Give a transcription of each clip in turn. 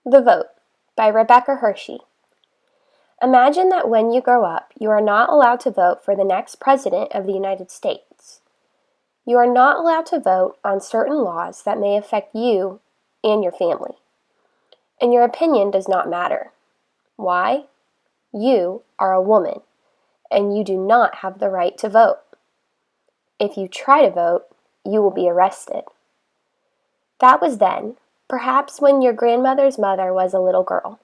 The Vote by Rebecca Hershey. Imagine that when you grow up, you are not allowed to vote for the next president of the United States. You are not allowed to vote on certain laws that may affect you and your family. And your opinion does not matter. Why? You are a woman, and you do not have the right to vote. If you try to vote, you will be arrested. That was then, perhaps when your grandmother's mother was a little girl.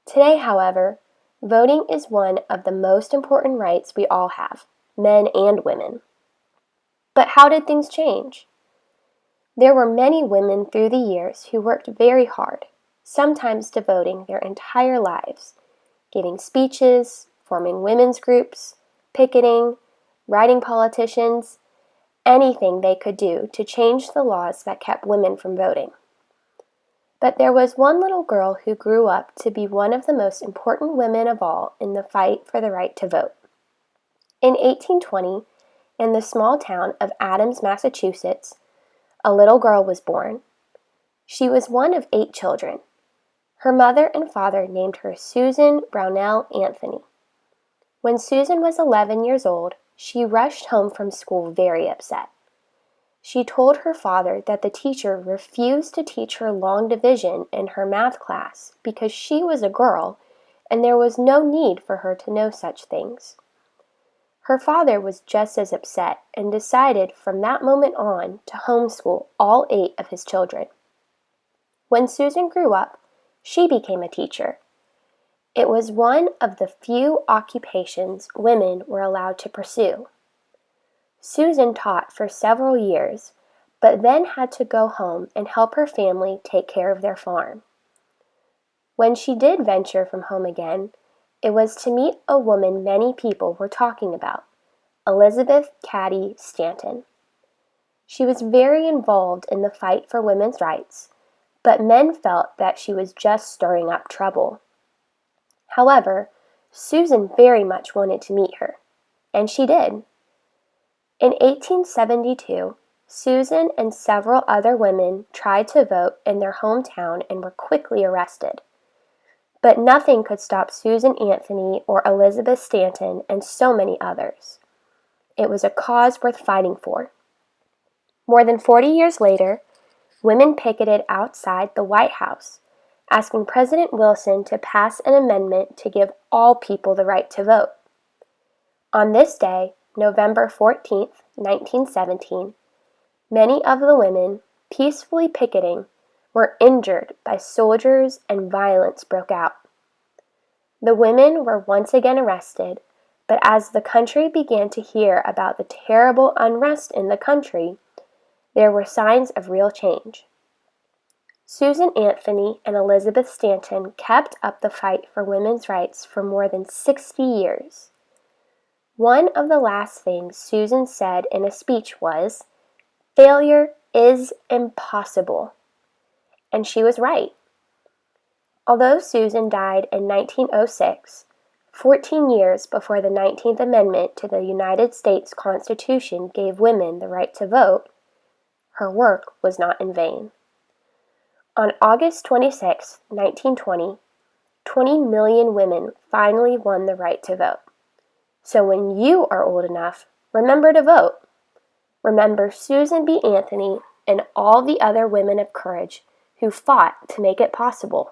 Today, however, voting is one of the most important rights we all have, men and women. But how did things change? There were many women through the years who worked very hard, sometimes devoting their entire lives, giving speeches, forming women's groups, picketing, writing politicians, anything they could do to change the laws that kept women from voting. But there was one little girl who grew up to be one of the most important women of all in the fight for the right to vote. In 1820, in the small town of Adams, Massachusetts, a little girl was born. She was one of 8 children. Her mother and father named her Susan Brownell Anthony. When Susan was 11 years old, she rushed home from school very upset. She told her father that the teacher refused to teach her long division in her math class because she was a girl and there was no need for her to know such things. Her father was just as upset and decided from that moment on to homeschool all 8 of his children. When Susan grew up, she became a teacher. It was one of the few occupations women were allowed to pursue. Susan taught for several years, but then had to go home and help her family take care of their farm. When she did venture from home again, it was to meet a woman many people were talking about, Elizabeth Cady Stanton. She was very involved in the fight for women's rights, but men felt that she was just stirring up trouble. However, Susan very much wanted to meet her, and she did. In 1872, Susan and several other women tried to vote in their hometown and were quickly arrested. But nothing could stop Susan Anthony or Elizabeth Stanton and so many others. It was a cause worth fighting for. More than 40 years later, women picketed outside the White House, asking President Wilson to pass an amendment to give all people the right to vote. On this day, November 14, 1917, many of the women peacefully picketing were injured by soldiers and violence broke out. The women were once again arrested, but as the country began to hear about the terrible unrest in the country, there were signs of real change. Susan Anthony and Elizabeth Stanton kept up the fight for women's rights for more than 60 years. One of the last things Susan said in a speech was, "Failure is impossible." And she was right. Although Susan died in 1906, 14 years before the 19th Amendment to the United States Constitution gave women the right to vote, her work was not in vain. On August 26, 1920, 20 million women finally won the right to vote. So when you are old enough, remember to vote. Remember Susan B. Anthony and all the other women of courage who fought to make it possible.